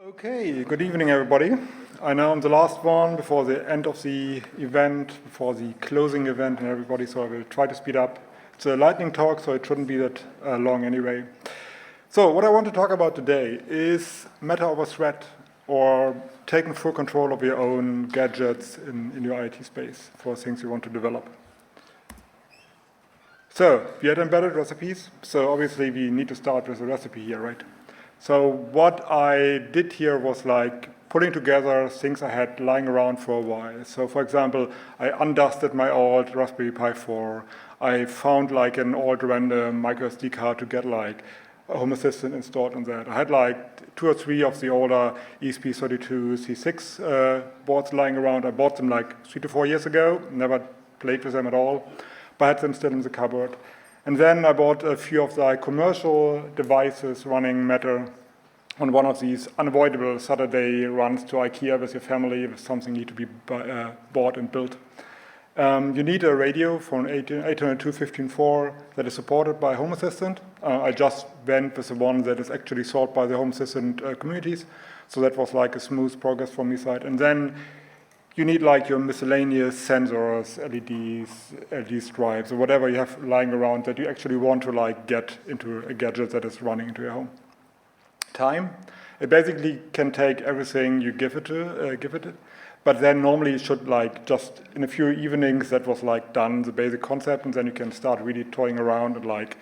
Okay, good evening everybody. I know I'm the last one before the end of the event, before the closing event and everybody, so I will try to speed up. It's a lightning talk, so it shouldn't be that long anyway. So what I want to talk about today is matter over threat, or taking full control of your own gadgets in your IoT space for things you want to develop. So we had embedded recipes, so obviously we need to start with a recipe here, right? So what I did here was like putting together things I had lying around for a while. So for example, I undusted my old Raspberry Pi 4. I found like an old random micro SD card to get like a Home Assistant installed on that. I had like 2 or 3 of the older ESP32C6 boards lying around. I bought them like 3 to 4 years ago, never played with them at all, but I had them still in the cupboard. And then I bought a few of the commercial devices running Matter on one of these unavoidable Saturday runs to IKEA with your family if something need to be bought and built. You need a radio for an 802.15.4 that is supported by Home Assistant. I just went with the one that is actually sold by the Home Assistant communities. So that was like a smooth progress from my side. And then you need like your miscellaneous sensors, LEDs, LED stripes, or whatever you have lying around that you actually want to like get into a gadget that is running into your home. Time, it basically can take everything you give it, but then normally you should like just in a few evenings that was like done the basic concept, and then you can start really toying around and like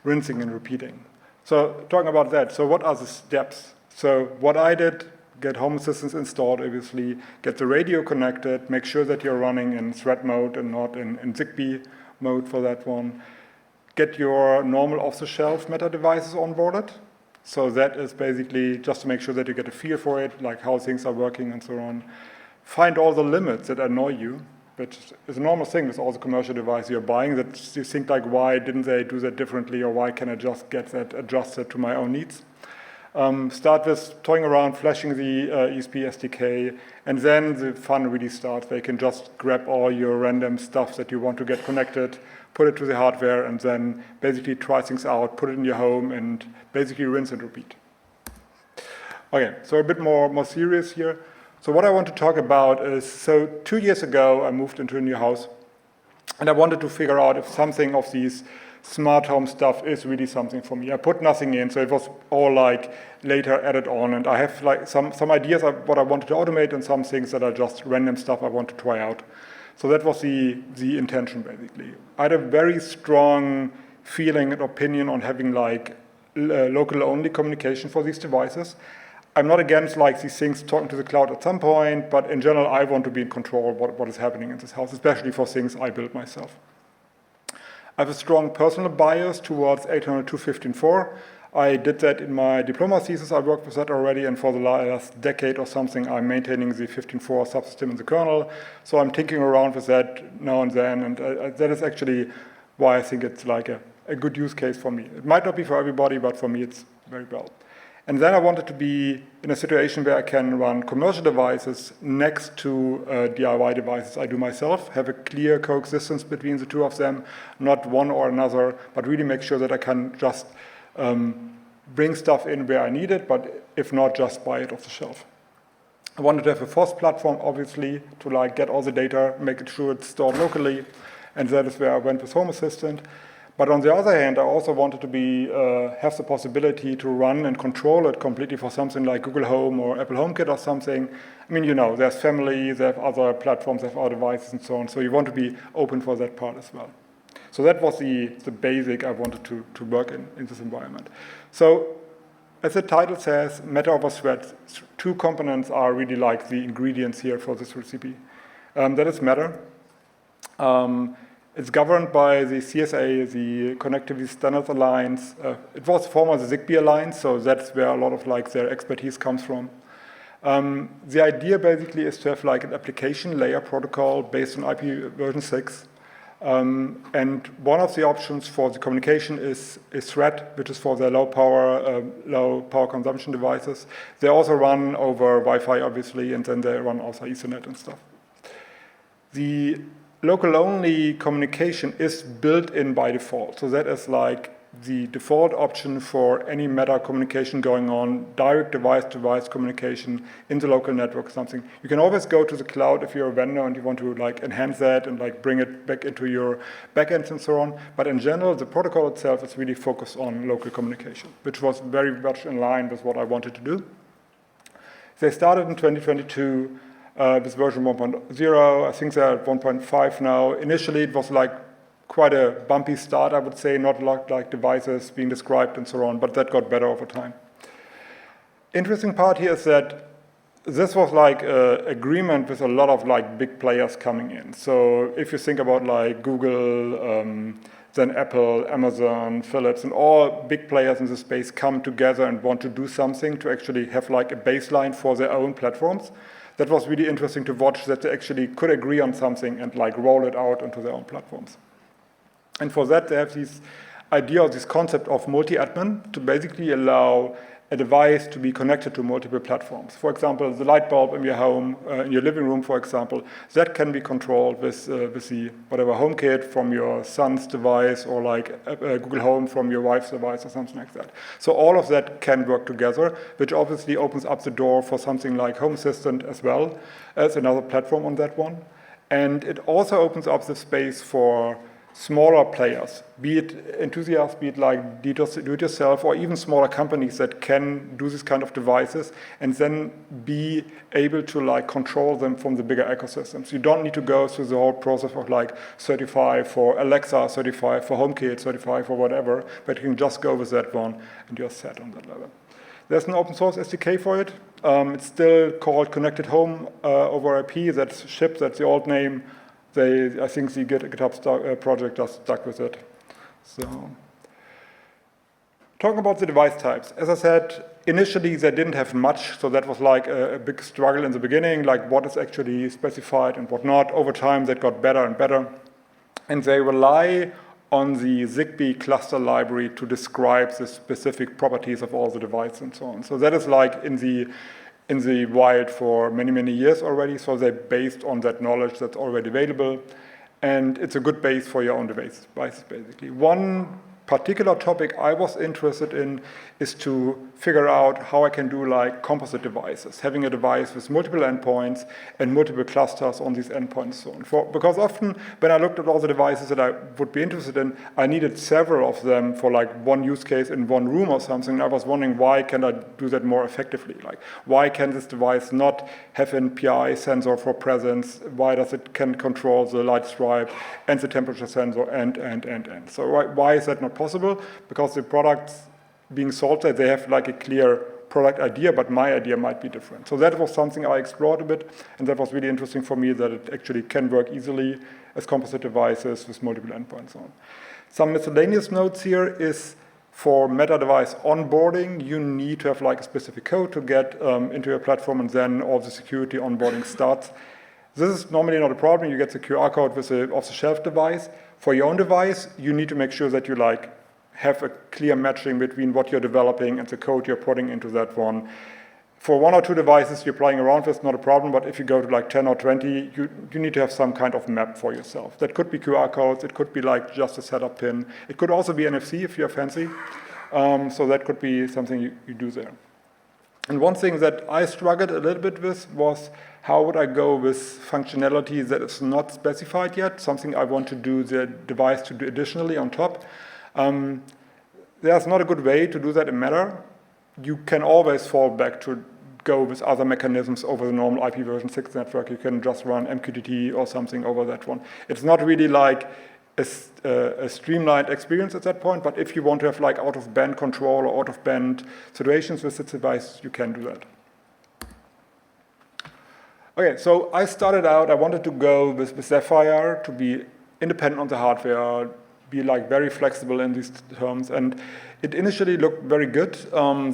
rinsing and repeating. So talking about that, so what are the steps? So what I did, get Home Assistants installed, obviously, get the radio connected, make sure that you're running in thread mode and not in Zigbee mode for that one. Get your normal off-the-shelf Matter devices onboarded. So that is basically just to make sure that you get a feel for it, like how things are working and so on. Find all the limits that annoy you, which is a normal thing with all the commercial devices you're buying, that you think like, why didn't they do that differently, or why can I just get that adjusted to my own needs? Start with toying around, flashing the ESP SDK, and then the fun really starts. They can just grab all your random stuff that you want to get connected, put it to the hardware, and then basically try things out, put it in your home, and basically rinse and repeat. Okay, so a bit more serious here. So what I want to talk about is, so 2 years ago, I moved into a new house, and I wanted to figure out if something of these smart home stuff is really something for me. I put nothing in, so it was all like later added on, and I have like some ideas of what I wanted to automate and some things that are just random stuff I want to try out. So that was the intention basically. I had a very strong feeling and opinion on having like local only communication for these devices. I'm not against like these things talking to the cloud at some point, but in general I want to be in control of what is happening in this house, especially for things I build myself. I have a strong personal bias towards 802.15.4. I did that in my diploma thesis. I worked with that already, and for the last decade or something, I'm maintaining the 15.4 subsystem in the kernel. So I'm tinkering around with that now and then, and that is actually why I think it's like a good use case for me. It might not be for everybody, but for me it's very well. And then I wanted to be in a situation where I can run commercial devices next to DIY devices I do myself, have a clear coexistence between the two of them, not one or another, but really make sure that I can just bring stuff in where I need it, but if not, just buy it off the shelf. I wanted to have a FOSS platform, obviously, to like get all the data, make sure it's stored locally, and that is where I went with Home Assistant. But on the other hand, I also wanted to have the possibility to run and control it completely for something like Google Home or Apple HomeKit or something. I mean, you know, there's family, they have other platforms, they have other devices and so on. So you want to be open for that part as well. So that was the basic I wanted to work in this environment. So as the title says, Matter over thread, 2 components are really like the ingredients here for this recipe. That is Matter. It's governed by the CSA, the Connectivity Standards Alliance. It was formerly the Zigbee Alliance, so that's where a lot of like their expertise comes from. The idea basically is to have like an application layer protocol based on IP version 6. And one of the options for the communication is Thread, which is for their low power consumption devices. They also run over Wi-Fi, obviously, and then they run also Ethernet and stuff. The local-only communication is built in by default. So that is like the default option for any Meta communication going on, direct device-to-device communication in the local network or something. You can always go to the cloud if you're a vendor and you want to like enhance that and like bring it back into your backends and so on. But in general, the protocol itself is really focused on local communication, which was very much in line with what I wanted to do. They started in 2022 with version 1.0. I think they're at 1.5 now. Initially, it was like quite a bumpy start, I would say, not like devices being described and so on, but that got better over time. Interesting part here is that this was like an agreement with a lot of like big players coming in. So if you think about like Google, then Apple, Amazon, Philips, and all big players in the space come together and want to do something to actually have like a baseline for their own platforms. That was really interesting to watch, that they actually could agree on something and like roll it out onto their own platforms. And for that, they have this idea, this concept of multi-admin to basically allow a device to be connected to multiple platforms. For example, the light bulb in your home, in your living room, for example, that can be controlled with the whatever HomeKit from your son's device or like Google Home from your wife's device or something like that. So all of that can work together, which obviously opens up the door for something like Home Assistant as well as another platform on that one. And it also opens up the space for smaller players, be it enthusiasts, be it like do-it-yourself, or even smaller companies that can do this kind of devices and then be able to like control them from the bigger ecosystems. You don't need to go through the whole process of like certify for Alexa, certify for HomeKit, certify for whatever, but you can just go with that one and you're set on that level. There's an open source SDK for it. It's still called Connected Home over IP. That's shipped, that's the old name. I think the GitHub project just stuck with it. So, talking about the device types. As I said, initially they didn't have much, so that was like a big struggle in the beginning, like what is actually specified and what not. Over time, that got better and better. And they rely on the Zigbee cluster library to describe the specific properties of all the devices and so on. So that is like in the wild for many, many years already, so they're based on that knowledge that's already available, and it's a good base for your own devices, basically. One particular topic I was interested in is to figure out how I can do like composite devices, having a device with multiple endpoints and multiple clusters on these endpoints and so on. Because often when I looked at all the devices that I would be interested in, I needed several of them for like one use case in one room or something. And I was wondering, why can I do that more effectively? Like, why can this device not have an PI sensor for presence? Why does it can control the light stripe and the temperature sensor and. So why is that not possible? Because the products being sold there, they have like a clear product idea, but my idea might be different. So that was something I explored a bit, and that was really interesting for me, that it actually can work easily as composite devices with multiple endpoints on. Some miscellaneous notes here is for Meta device onboarding, you need to have like a specific code to get into your platform, and then all the security onboarding starts. This is normally not a problem. You get the QR code with the off-the-shelf device. For your own device, you need to make sure that you like have a clear matching between what you're developing and the code you're putting into that one. For one or two devices you're playing around with, not a problem, but if you go to like 10 or 20, you need to have some kind of map for yourself. That could be QR codes, it could be like just a setup pin. It could also be NFC if you're fancy. So that could be something you do there. And one thing that I struggled a little bit with was, how would I go with functionality that is not specified yet, something I want to do the device to do additionally on top. There's not a good way to do that in Meta. You can always fall back to go with other mechanisms over the normal IP version 6 network. You can just run MQTT or something over that one. It's not really like a streamlined experience at that point, but if you want to have like out-of-band control or out-of-band situations with this device, you can do that. Okay, so I started out, I wanted to go with Zephyr to be independent on the hardware, be like very flexible in these terms, and it initially looked very good.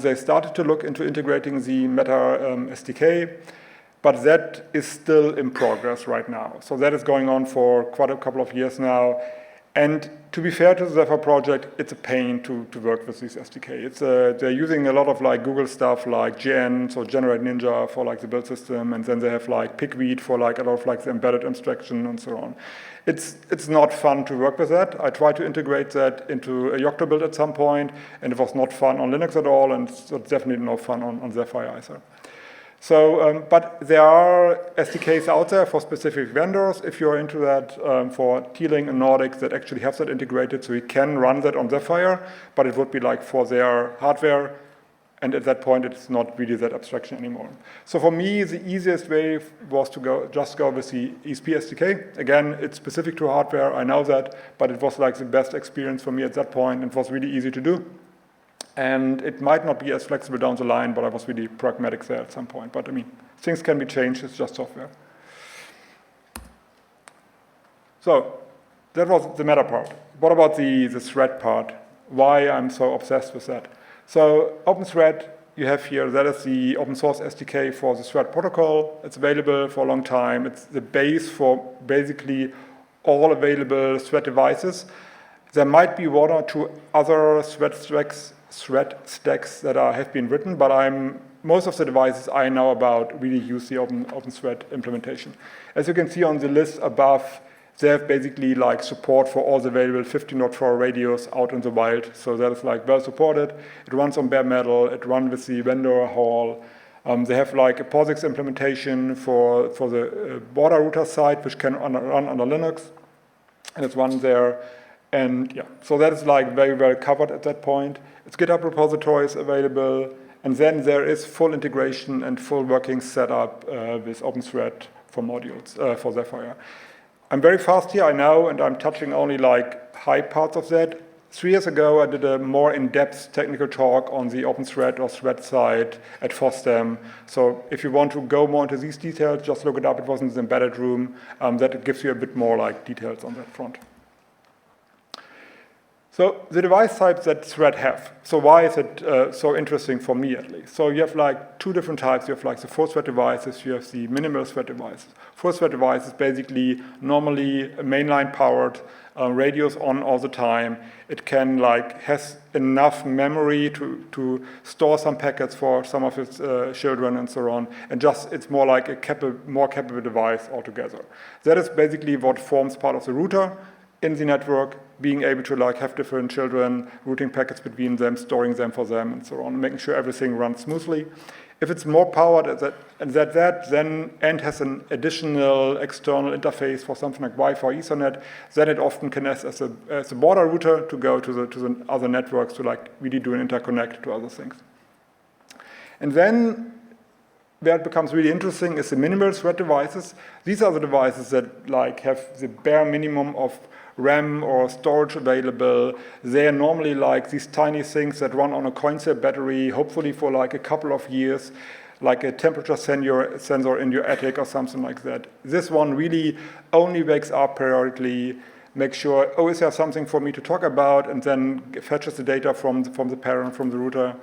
They started to look into integrating the Meta SDK, but that is still in progress right now. So that is going on for quite a couple of years now, And to be fair to the Zephyr project, it's a pain to work with these SDK. They're using a lot of like Google stuff like GN, so Generate Ninja for like the build system, and then they have like Pigweed for like a lot of like the embedded abstraction and so on. It's not fun to work with that. I tried to integrate that into a Yocto build at some point, and it was not fun on Linux at all, and it's definitely no fun on Zephyr either. So, but there are SDKs out there for specific vendors, if you're into that, for T-Link and Nordic that actually have that integrated, so you can run that on Zephyr, but it would be like for their hardware, and at that point it's not really that abstraction anymore. So for me, the easiest way was to just go with the ESP SDK. Again, it's specific to hardware, I know that, but it was like the best experience for me at that point, and it was really easy to do. And it might not be as flexible down the line, but I was really pragmatic there at some point. But I mean, things can be changed, it's just software. So that was the meta part. What about the thread part? Why I'm so obsessed with that? So OpenThread, you have here, that is the open source SDK for the thread protocol. It's available for a long time. It's the base for basically all available thread devices. There might be one or two other thread stacks that have been written, but most of the devices I know about really use the OpenThread implementation. As you can see on the list above, they have basically like support for all the available 15.4 radios out in the wild. So that is like well supported. It runs on bare metal. It runs with the vendor hall. They have like a POSIX implementation for the border router side, which can run under Linux, and it's run there. And yeah, so that is like very well covered at that point. It's GitHub repositories available, and then there is full integration and full working setup with OpenThread for modules for Zephyr. I'm very fast here, I know, and I'm touching only like high parts of that. 3 years ago, I did a more in-depth technical talk on the OpenThread or thread side at FOSDEM. So if you want to go more into these details, just look it up. It was in the embedded room. That gives you a bit more like details on that front. So the device types that thread have. So why is it so interesting for me at least? So you have like 2 different types. You have like the full thread devices, you have the minimal thread devices. Full thread device is basically normally mainline powered, radios on all the time. It can like has enough memory to store some packets for some of its children and so on. And just it's more like a more capable device altogether. That is basically what forms part of the router in the network, being able to like have different children, routing packets between them, storing them for them, and so on, making sure everything runs smoothly. If it's more powered then and has an additional external interface for something like Wi-Fi, Ethernet, then it often can as a border router to go to the other networks to like really do an interconnect to other things. And then where it becomes really interesting is the minimal thread devices. These are the devices that like have the bare minimum of RAM or storage available. They are normally like these tiny things that run on a coin cell battery, hopefully for like a couple of years, like a temperature sensor in your attic or something like that. This one really only wakes up periodically, makes sure, oh, is there something for me to talk about, and then fetches the data from the parent, from the router,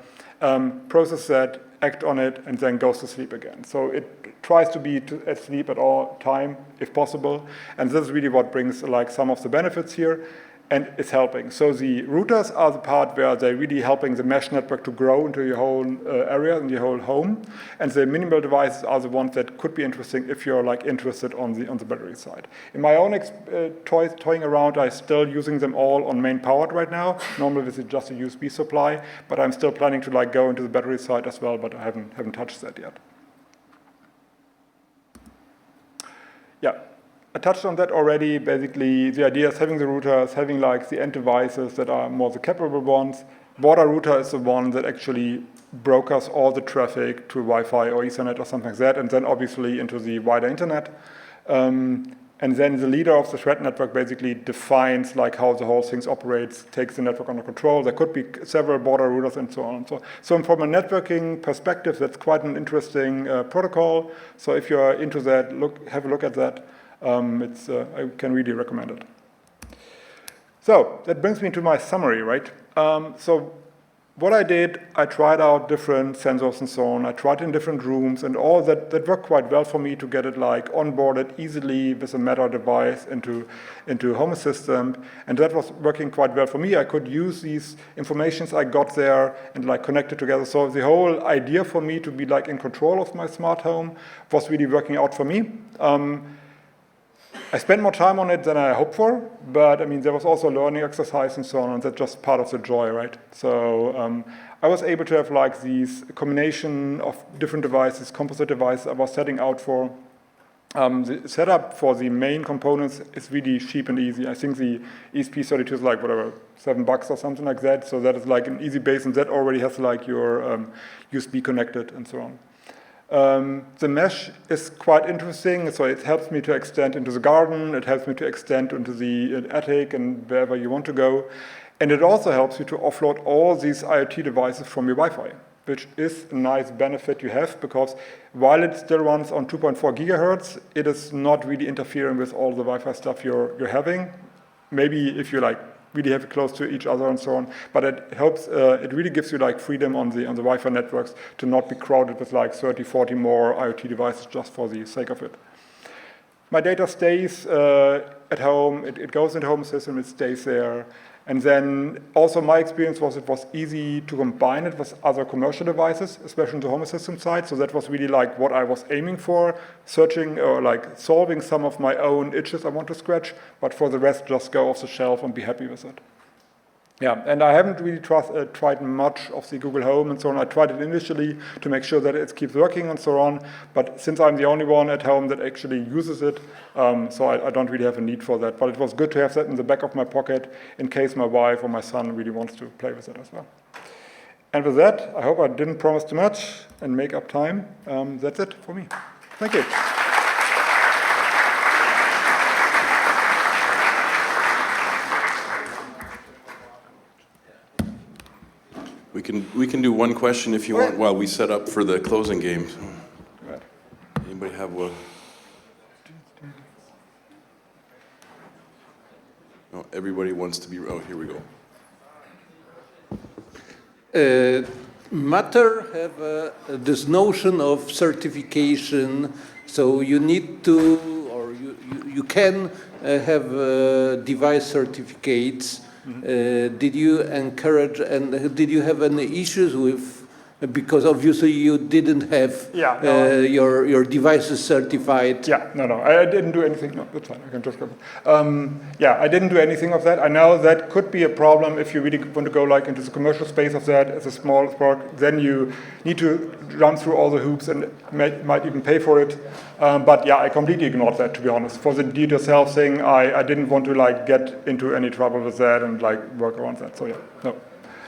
process that, act on it, and then goes to sleep again. So it tries to be at sleep at all time, if possible. And this is really what brings like some of the benefits here, and it's helping. So the routers are the part where they're really helping the mesh network to grow into your whole area and your whole home. And the minimal devices are the ones that could be interesting if you're like interested on the battery side. In my own toying around, I'm still using them all on main powered right now. Normally this is just a USB supply, but I'm still planning to like go into the battery side as well, but I haven't touched that yet. Yeah. I touched on that already. Basically, the idea is having the routers, having like the end devices that are more the capable ones. Border router is the one that actually brokers all the traffic to Wi-Fi or Ethernet or something like that, and then obviously into the wider internet. And then the leader of the thread network basically defines like how the whole thing operates, takes the network under control. There could be several border routers and so on. So from a networking perspective, that's quite an interesting protocol. So if you're into that, have a look at that. I can really recommend it. So that brings me to my summary, right? So what I did, I tried out different sensors and so on. I tried in different rooms, and all that worked quite well for me to get it like onboarded easily with a Matter device into Home Assistant, and that was working quite well for me. I could use these informations I got there and like connect it together. So the whole idea for me to be like in control of my smart home was really working out for me. I spent more time on it than I hoped for, but I mean, there was also a learning exercise and so on, and that's just part of the joy, right? So I was able to have like these combination of different devices, composite devices I was setting out for. The setup for the main components is really cheap and easy. I think the ESP32 is like, whatever, $7 or something like that. So that is like an easy base, and that already has like your USB connected and so on. The mesh is quite interesting, so it helps me to extend into the garden, it helps me to extend into the attic and wherever you want to go. And it also helps you to offload all these IoT devices from your Wi-Fi, which is a nice benefit you have, because while it still runs on 2.4 gigahertz, it is not really interfering with all the Wi-Fi stuff you're having. Maybe if you like really have it close to each other and so on, but it helps, it really gives you like freedom on the Wi-Fi networks to not be crowded with like 30, 40 more IoT devices just for the sake of it. My data stays at home, it goes into Home System, it stays there. And then also my experience was it was easy to combine it with other commercial devices, especially on the Home Assistant side. So that was really like what I was aiming for, searching or like solving some of my own itches I want to scratch, but for the rest, just go off the shelf and be happy with it. Yeah, and I haven't really tried much of the Google Home and so on. I tried it initially to make sure that it keeps working and so on, but since I'm the only one at home that actually uses it, so I don't really have a need for that. But it was good to have that in the back of my pocket in case my wife or my son really wants to play with it as well. And with that, I hope I didn't promise too much and make up time. That's it for me. Thank you. We can do one question if you want while we set up for the closing game. Anybody have one? No, everybody wants to be. Oh, here we go. Matter have this notion of certification, so you need to, or you can have device certificates. Did you encourage and did you have any issues with, because obviously you didn't have your devices certified? Yeah, no, I didn't do anything. No, that's fine, I can just go. Yeah, I didn't do anything of that. I know that could be a problem if you really want to go like into the commercial space of that as a small sport. Then you need to run through all the hoops and might even pay for it. But yeah, I completely ignored that, to be honest. For the do-it-yourself thing, I didn't want to like get into any trouble with that and like work around that. So yeah,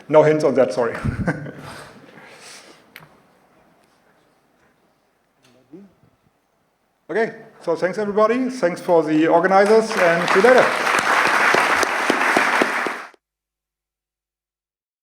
no hints on that. Sorry. Okay, so thanks everybody. Thanks for the organizers, and see you later.